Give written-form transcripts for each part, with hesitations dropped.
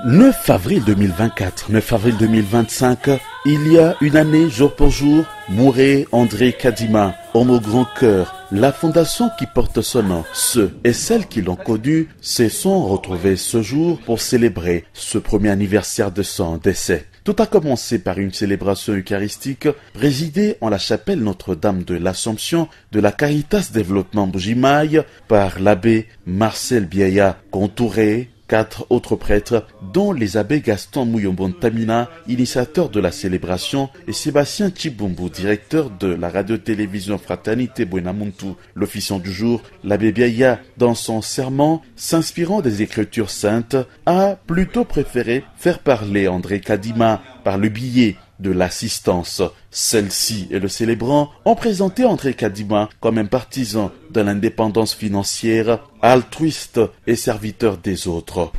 9 avril 2024, 9 avril 2025, il y a une année, jour pour jour, mourait André Kadima, homme au grand cœur. La fondation qui porte son nom, ceux et celles qui l'ont connu, se sont retrouvés ce jour pour célébrer ce premier anniversaire de son décès. Tout a commencé par une célébration eucharistique présidée en la chapelle Notre-Dame de l'Assomption de la Caritas Développement Bujimaï par l'abbé Marcel Biaya, entouré 4 autres prêtres, dont les abbés Gaston Mouyombon-Tamina, initiateur de la célébration, et Sébastien Chibumbu, directeur de la radio-télévision Fraternité Buenamuntu. L'officiant du jour, l'abbé Biaya, dans son serment, s'inspirant des Écritures saintes, a plutôt préféré faire parler André Kadima par le biais de l'assistance. Celle-ci et le célébrant ont présenté André Kadima comme un partisan de l'indépendance financière, altruiste et serviteur des autres.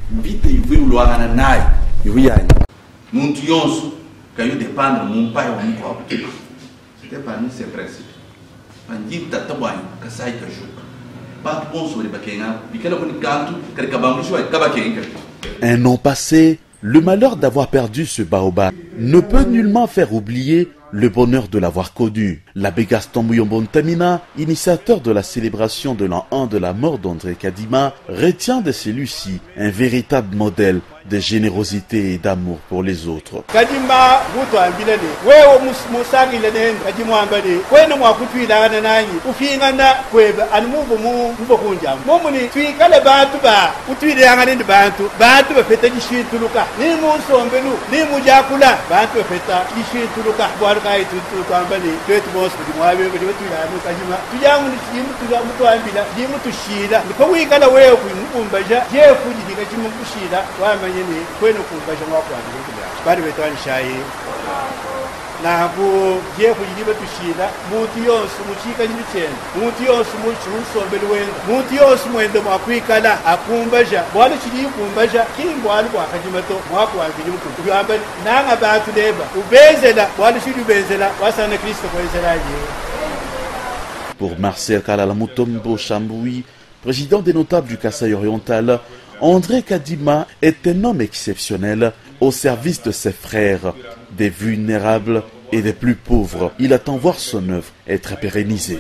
Un nom passé, le malheur d'avoir perdu ce baobab ne peut nullement faire oublier le bonheur de l'avoir connu. L'abbé Gaston Mouyombon-Tamina, initiateur de la célébration de l'an 1 de la mort d'André Kadima, retient de celui-ci un véritable modèle de générosité et d'amour pour les autres. Kadima mutuambilane wewe musangilene kadima ambali kwena mwakutwila nanyi ufingana kwebe animubo mubokunja momuni twikale bantu ba utwile yangane ndi bantu bafeta gishituluka ni munsombelu ni mujakula bantu bafeta gishituluka bwaruka itu twambali twetu boss ndi mwabe ndi twila no kadima tujangu ndi mutuambila ndi mutushira ko wikala wewe kumbasha je kujidika kadima kushira wamanye ni kwenu kumbasha mwakwandile bari betwani shayi nabu je kujiba tushira muti yose muchika nyicene muti yose musombeli wenda muti yose mwende mwakwikala akumbasha bwali chiri kumbasha kimbwali kwa kajimato mwakwandile mutu yamba nanga batu leba ubezela bwali chiri ubezela wasana Kristo kwa Israeli. Pour Marcel Kalalamutombo Chamboui, président des notables du Kasaï oriental, André Kadima est un homme exceptionnel au service de ses frères, des vulnérables et des plus pauvres. Il attend voir son œuvre être pérennisée.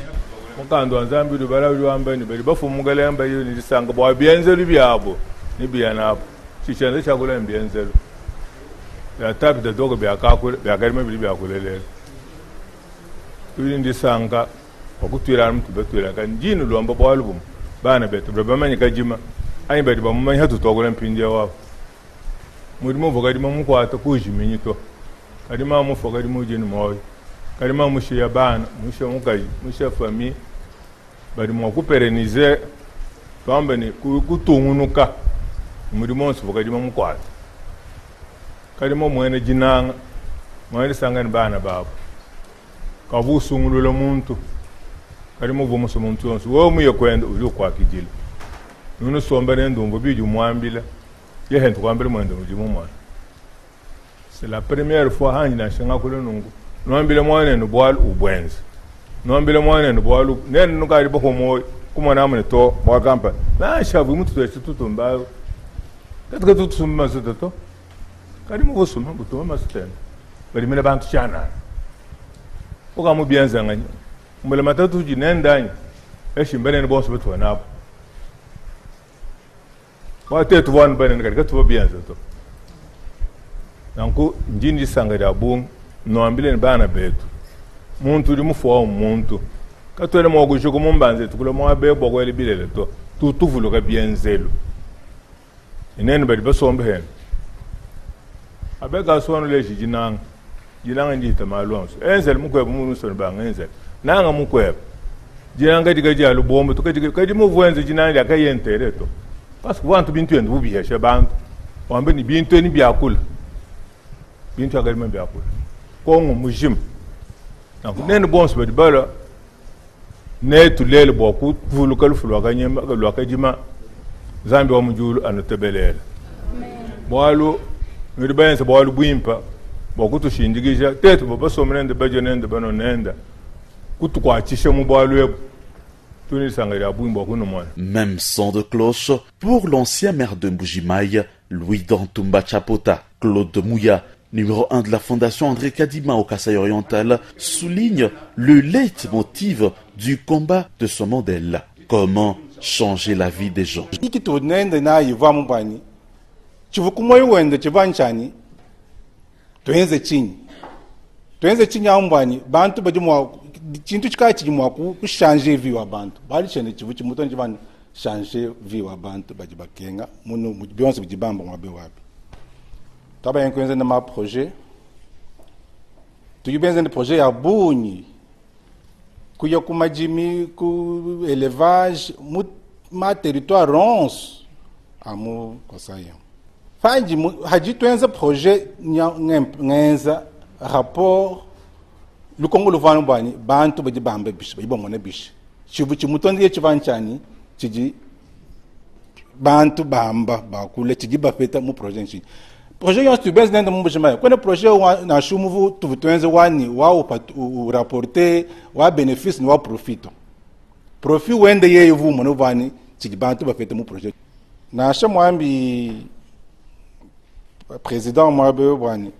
Ai bari ba mun hatu to gulan pinjewa mu fogadi mu ko ata ku jimini to kadi ma mu fogadi mu jini moy kadi ma mu shiya ban mu shiya mu kai mu shiya fami bari mu ku perenize to ambeni ku tungunuka mu di mo fogadi mu ko ata kadi mo mu ene jinanga mo ene sangani bana babu ka bu sungulu lo muntu kadi mo bo mu so muntu onso wo mu yekwenda uli kwa kijili nous sommes bien c'est la première fois que nous sommes nous sommes moyen nous boire ou boire nous sommes moyen nous boire nous gari boko mo kuma na mun to mo kampa na shavu mutu to to mba katika to summa so to kadi mo summa buto ma sten bari mina bantu chana o ga mo bien zangani mbele matatu jinendani eshimbele ni boss beto na wate tu wan benen ka tu bien zato nanko njindi sanga da bun no ambile bana betu muntu di mu fo muntu ka to le mo go jogo mo mbanze tu ko mo abe bogo ele bilele to tu vulu ka bien zelo inen bari basombe hen abe ga so no le jinang jinang ndi ta malons enzel mu ko mu so ba enzel nanga mu ko jinanga diga jalu bombe to ka di mo voenze jinanga ka yentere to parce que vous avez bien vous bien chez bande on a bien tenu bien cool bien tu as également bien cool quand on mujim donc n'est bon c'est de bala n'est tout l'aile beaucoup vous le calful le gagner le kadima zambi wa mujulu anotebelele boalo nous bien c'est boalo buimpa beaucoup to shindigija tete boba somrende bajonende banonenda kutu kwa chishe mu boalo Même son de cloche pour l'ancien maire de Mbujimaï, Louis Dantumba Chapota, Claude Mouya, numéro 1 de la Fondation André Kadima au Kasaï oriental, souligne le leitmotiv du combat de son modèle. Comment changer la vie des gens. Changer vie wa bantu baji bakenga munu bionse bijibamba mwabe wapi taba yenkonze na ma projet tuyibenze ne projet ya bunyi kuya kumajimi ku élevage ma territoire ronce amu kosaya fanji haji twenza projet ngenza rapport lu Congo lu vanu bani bantu baji bamba bishi baji bomona bishi chivu chimutondi ye chivanchani chiji bantu bamba bakule chiji bafeta mu projet nchi projet yo stubes nenda mu bujima kwene projet na shumuvu tuvutwenze wani wa rapporter wa bénéfice ni wa profito profit wende ye yivu mu vani chiji bantu bafeta mu projet na shamwambi président mwabe wani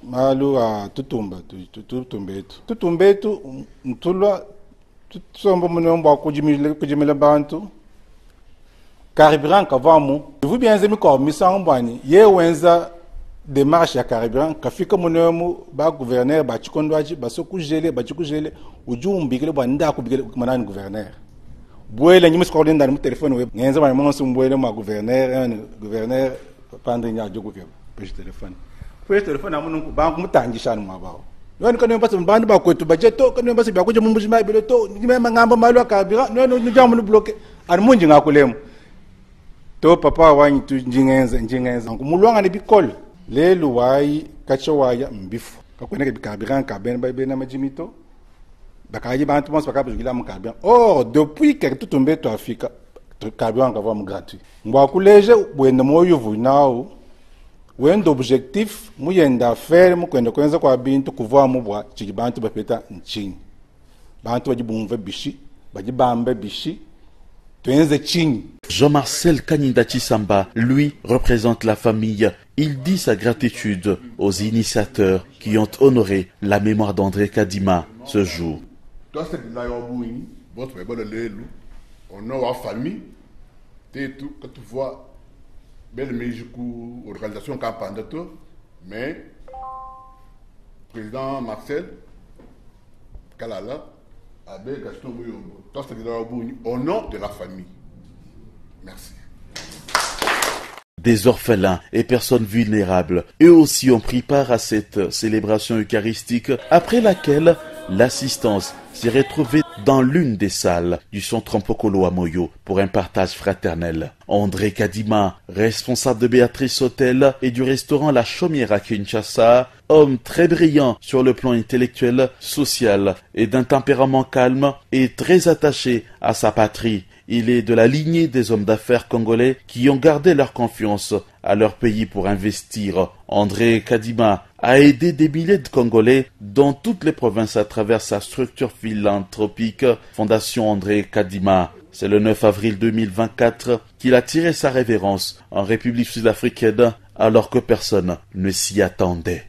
malu a tutumbetu ntulwa tusomba munomba kujimile bantu carburant kavamu vous bien zemi ko misambani ye wenza démarche ya carburant kafika munomu ba gouverneur ba chikondwaji basokujele ba chikujele ujumbikile banda kubikile manani gouverneur bwele nyimi skorde ndani mu telefone we ngenza bana monso mbwele ma gouverneur pandre nya jogo ke page telefone amununku banku mutangishana mwabawo none kana mpasa mbandi bakwetu bajeto kana mpasa byakuja mu mbujima ibele to nyima ngamba malu akabira none njamu ni bloke ari munji ngakulemo to papa wanyi tu njingenza kumulwanga ni bikol lelu wayi kacho waya mbifu kakweneke bikabira kabene baibena majimito bakaji bantu mos bakabujila mu kabira oh depuis que tutumbe to Afrika kabira ngava mu gratuit ngwakuleje bwende moyo vunao wendo objectif muyenda faire mukwenda kwenza kwa bintu kuva mubwa chiki bantu bapeta nchini bantu bajibumve bishi bajibambe bishi tuenze chini. Jean-Marcel Kanindachi Samba, lui, représente la famille. Il dit sa gratitude aux initiateurs qui ont honoré la mémoire d'André Kadima ce jour. On a famille, quand tu vois belle musique organisation campagne mais président Marcel Kalala Abbé Gaston Mouyombo au nom de la famille. Merci. Des orphelins et personnes vulnérables, eux aussi ont pris part à cette célébration eucharistique après laquelle l'assistance s'est retrouvée dans l'une des salles du centre Mpokolo à Moyo pour un partage fraternel. André Kadima, responsable de Béatrice Hôtel et du restaurant La Chaumière à Kinshasa, homme très brillant sur le plan intellectuel, social et d'un tempérament calme et très attaché à sa patrie. Il est de la lignée des hommes d'affaires congolais qui ont gardé leur confiance à leur pays pour investir. André Kadima a aidé des milliers de Congolais dans toutes les provinces à travers sa structure philanthropique Fondation André Kadima. C'est le 9 avril 2024 qu'il a tiré sa révérence en République sud-africaine alors que personne ne s'y attendait.